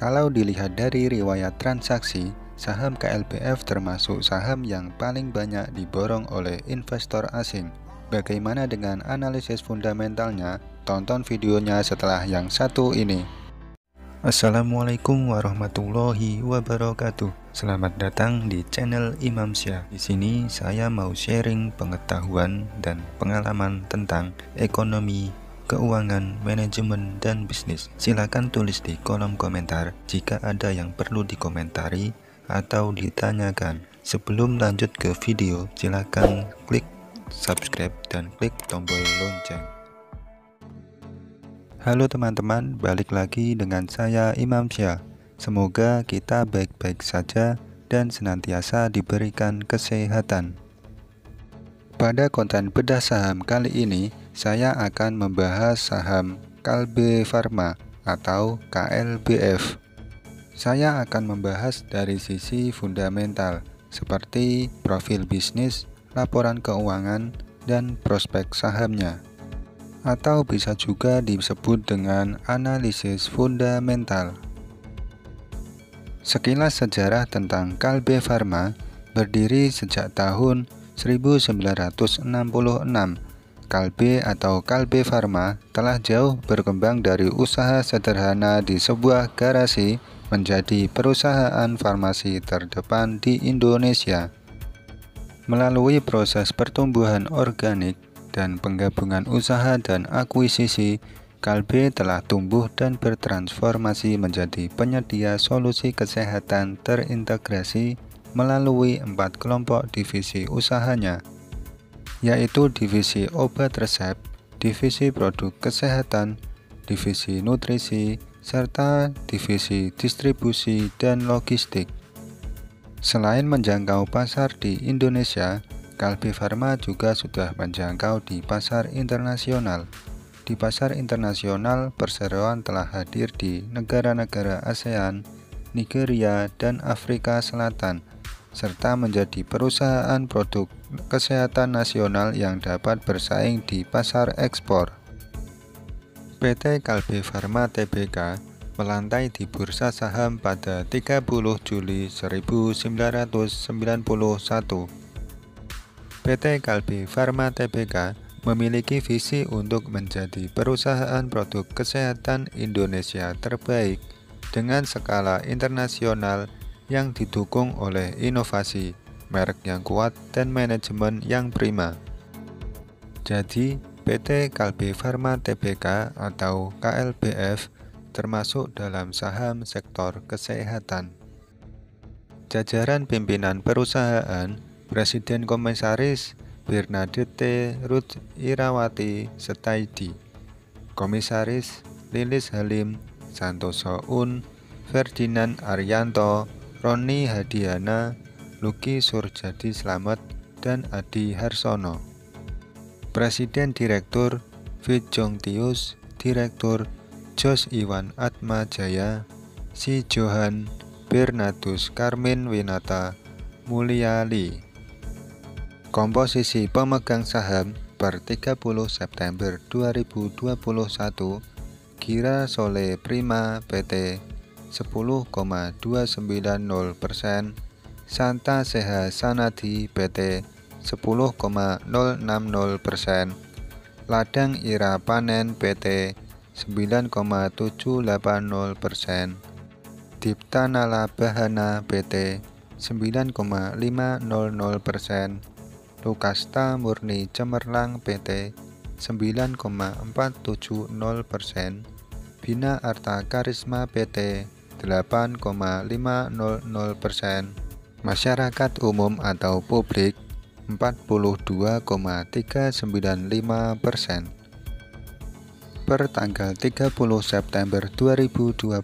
Kalau dilihat dari riwayat transaksi, saham KLBF termasuk saham yang paling banyak diborong oleh investor asing. Bagaimana dengan analisis fundamentalnya? Tonton videonya setelah yang satu ini. Assalamualaikum warahmatullahi wabarakatuh. Selamat datang di channel Imam Syah. Di sini saya mau sharing pengetahuan dan pengalaman tentang ekonomi, keuangan, manajemen, dan bisnis. Silakan tulis di kolom komentar jika ada yang perlu dikomentari atau ditanyakan. Sebelum lanjut ke video, silakan klik subscribe dan klik tombol lonceng. Halo teman-teman, balik lagi dengan saya Imam Syah. Semoga kita baik-baik saja dan senantiasa diberikan kesehatan. Pada konten bedah saham kali ini, saya akan membahas saham Kalbe Pharma atau KLBF. Saya akan membahas dari sisi fundamental, seperti profil bisnis, laporan keuangan, dan prospek sahamnya. Atau bisa juga disebut dengan analisis fundamental. Sekilas sejarah tentang Kalbe Pharma, berdiri sejak tahun 1966. Kalbe atau Kalbe Pharma telah jauh berkembang dari usaha sederhana di sebuah garasi menjadi perusahaan farmasi terdepan di Indonesia. Melalui proses pertumbuhan organik dan penggabungan usaha dan akuisisi, Kalbe telah tumbuh dan bertransformasi menjadi penyedia solusi kesehatan terintegrasi melalui 4 kelompok divisi usahanya, yaitu divisi obat resep, divisi produk kesehatan, divisi nutrisi, serta divisi distribusi dan logistik. Selain menjangkau pasar di Indonesia, Kalbe Pharma juga sudah menjangkau di pasar internasional. Di pasar internasional, perseroan telah hadir di negara-negara ASEAN, Nigeria, dan Afrika Selatan, serta menjadi perusahaan produk kesehatan nasional yang dapat bersaing di pasar ekspor. PT Kalbe Pharma Tbk melantai di bursa saham pada 30 Juli 1991. PT Kalbe Pharma Tbk memiliki visi untuk menjadi perusahaan produk kesehatan Indonesia terbaik dengan skala internasional yang didukung oleh inovasi, merek yang kuat, dan manajemen yang prima. Jadi, PT Kalbe Pharma Tbk atau KLBF termasuk dalam saham sektor kesehatan. Jajaran pimpinan perusahaan: Presiden Komisaris Bernadette Ruth Irawati Setaidi, Komisaris Lilis Halim Santoso Un, Ferdinand Arianto, Roni Hadiana, Luki Surjadi Slamet, dan Adi Harsono. Presiden Direktur Vijongtius, Direktur Jos Iwan Atma Jaya, Si Johan Bernardus Karmin Winata Mulyali. Komposisi pemegang saham per 30 September 2021, Gira Sole Prima PT 10,290%, Santa Seha Sanadi PT 10,060%, Ladang Ira Panen PT 9,780%, Dipta Nala Bahana PT 9,500%, Lukasta Murni Cemerlang PT 9,470%, Bina Arta Karisma PT 8,500%, masyarakat umum atau publik 42,395%. Per tanggal 30 September 2021,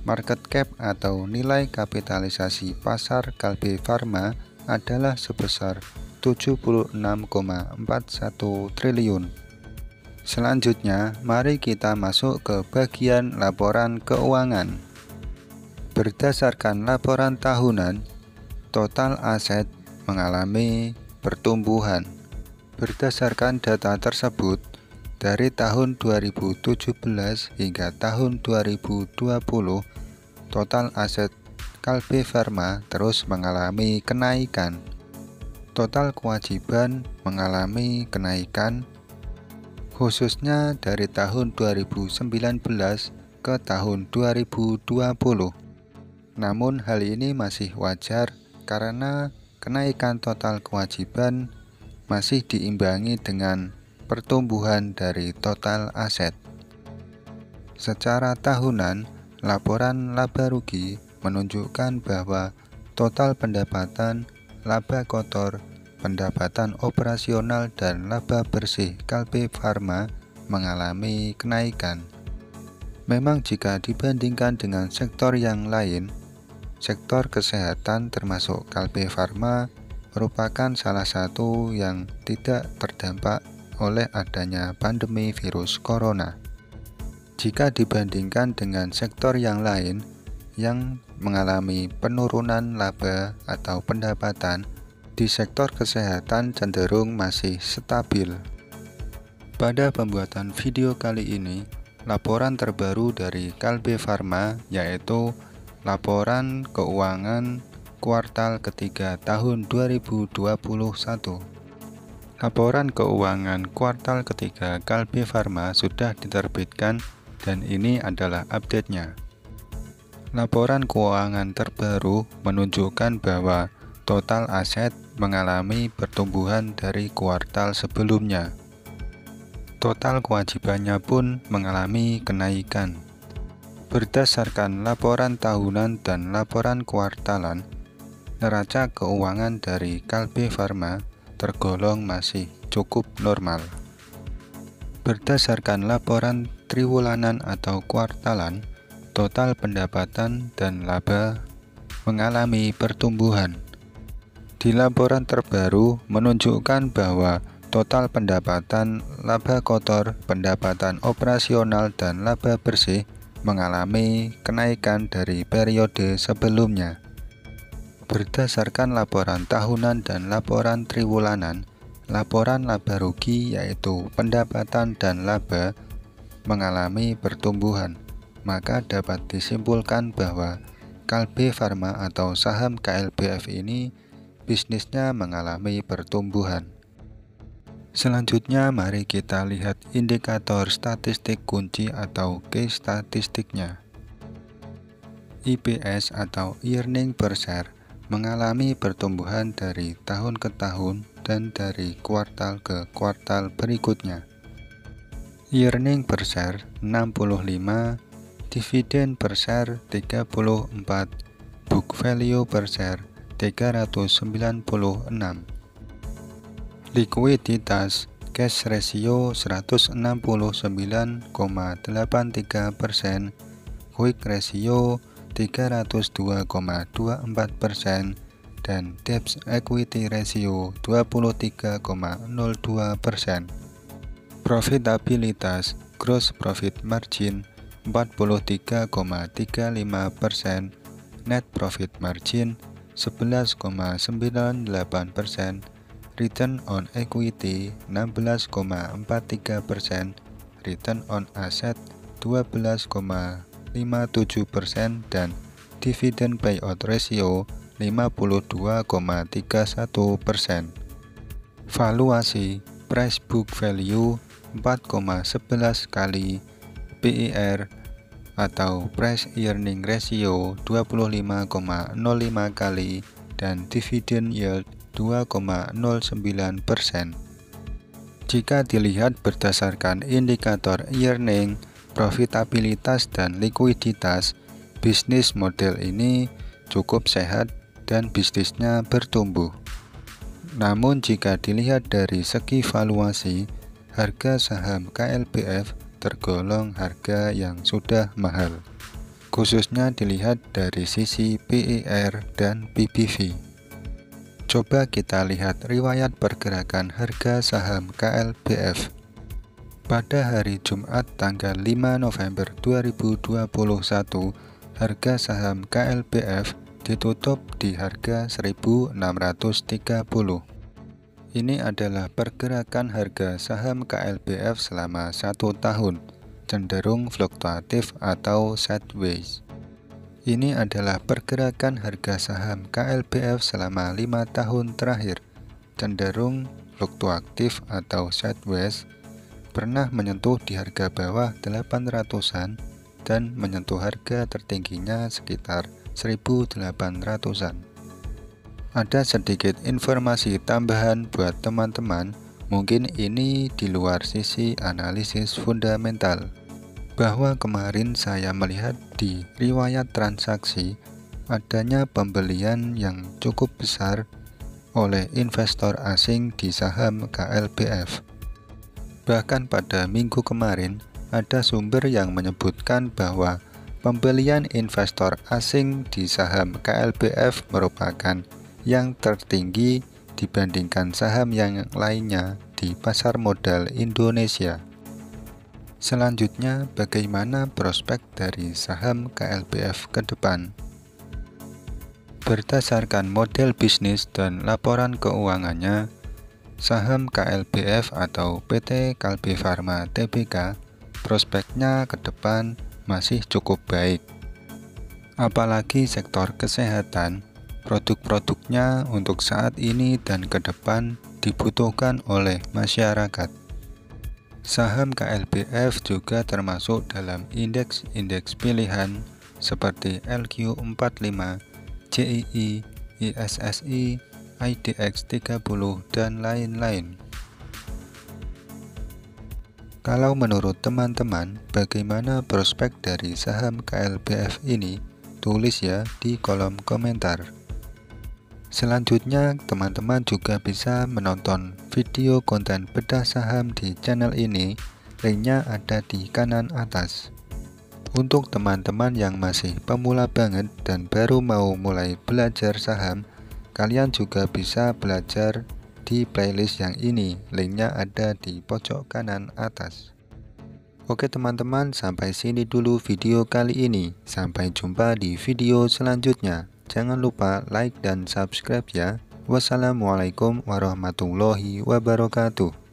market cap atau nilai kapitalisasi pasar Kalbe Pharma adalah sebesar 76,41 triliun. Selanjutnya, mari kita masuk ke bagian laporan keuangan. Berdasarkan laporan tahunan, total aset mengalami pertumbuhan. Berdasarkan data tersebut, Dari tahun 2017 hingga tahun 2020, total aset Kalbe Farma terus mengalami kenaikan. Total kewajiban mengalami kenaikan, khususnya dari tahun 2019 ke tahun 2020. Namun hal ini masih wajar karena kenaikan total kewajiban masih diimbangi dengan pertumbuhan dari total aset. Secara tahunan, laporan laba rugi menunjukkan bahwa total pendapatan, laba kotor, pendapatan operasional, dan laba bersih Kalbe Farma mengalami kenaikan. Memang jika dibandingkan dengan sektor yang lain, sektor kesehatan termasuk Kalbe Farma merupakan salah satu yang tidak terdampak oleh adanya pandemi virus corona. Jika dibandingkan dengan sektor yang lain yang mengalami penurunan laba atau pendapatan, di sektor kesehatan cenderung masih stabil. Pada pembuatan video kali ini, laporan terbaru dari Kalbe Farma yaitu laporan keuangan kuartal ketiga tahun 2021. Laporan keuangan kuartal ketiga Kalbe Farma sudah diterbitkan dan ini adalah update-nya. Laporan keuangan terbaru menunjukkan bahwa total aset mengalami pertumbuhan dari kuartal sebelumnya. Total kewajibannya pun mengalami kenaikan. Berdasarkan laporan tahunan dan laporan kuartalan, neraca keuangan dari Kalbe Farma tergolong masih cukup normal. Berdasarkan laporan triwulanan atau kuartalan, total pendapatan dan laba mengalami pertumbuhan. Di laporan terbaru menunjukkan bahwa total pendapatan, laba kotor, pendapatan operasional, dan laba bersih mengalami kenaikan dari periode sebelumnya. Berdasarkan laporan tahunan dan laporan triwulanan, laporan laba rugi yaitu pendapatan dan laba mengalami pertumbuhan. Maka dapat disimpulkan bahwa Kalbe Farma atau saham KLBF ini bisnisnya mengalami pertumbuhan. Selanjutnya mari kita lihat indikator statistik kunci atau key statistiknya. EPS atau earning per share mengalami pertumbuhan dari tahun ke tahun dan dari kuartal ke kuartal berikutnya. Earning per share 65, dividen per share 34, book value per share 396. Likuiditas cash ratio 169,83%, quick ratio 302,24%, dan debt equity ratio 23,02%. Profitabilitas gross profit margin 43,35%, net profit margin 11,98%, return on equity 16,43%, return on asset 12,57%, dan dividend payout ratio 52,31%. Valuasi price book value 4,11 kali, PER atau price earning ratio 25,05 kali, dan dividend yield 2,09%. Jika dilihat berdasarkan indikator earning, profitabilitas, dan likuiditas, bisnis model ini cukup sehat dan bisnisnya bertumbuh. Namun jika dilihat dari segi valuasi, harga saham KLBF tergolong harga yang sudah mahal, khususnya dilihat dari sisi PER dan PBV. Coba kita lihat riwayat pergerakan harga saham KLBF. Pada hari Jumat tanggal 5 November 2021, harga saham KLBF ditutup di harga 1.630. Ini adalah pergerakan harga saham KLBF selama 1 tahun, cenderung fluktuatif atau sideways. Ini adalah pergerakan harga saham KLBF selama 5 tahun terakhir, cenderung fluktuatif atau sideways, pernah menyentuh di harga bawah 800-an dan menyentuh harga tertingginya sekitar 1.800-an. Ada sedikit informasi tambahan buat teman-teman, mungkin ini di luar sisi analisis fundamental, bahwa kemarin saya melihat di riwayat transaksi adanya pembelian yang cukup besar oleh investor asing di saham KLBF. Bahkan pada minggu kemarin ada sumber yang menyebutkan bahwa pembelian investor asing di saham KLBF merupakan yang tertinggi dibandingkan saham yang lainnya di pasar modal Indonesia. Selanjutnya, bagaimana prospek dari saham KLBF ke depan? Berdasarkan model bisnis dan laporan keuangannya, saham KLBF atau PT Kalbe Farma Tbk prospeknya ke depan masih cukup baik. Apalagi sektor kesehatan, produk-produknya untuk saat ini dan ke depan dibutuhkan oleh masyarakat. Saham KLBF juga termasuk dalam indeks-indeks pilihan seperti LQ45, JII, ISSI, IDX 30, dan lain-lain. Kalau menurut teman-teman, bagaimana prospek dari saham KLBF ini? Tulis ya di kolom komentar. Selanjutnya, teman-teman juga bisa menonton video konten bedah saham di channel ini, linknya ada di kanan atas. Untuk teman-teman yang masih pemula banget dan baru mau mulai belajar saham, kalian juga bisa belajar di playlist yang ini, linknya ada di pojok kanan atas. Oke teman-teman, sampai sini dulu video kali ini. Sampai jumpa di video selanjutnya. Jangan lupa like dan subscribe ya. Wassalamualaikum warahmatullahi wabarakatuh.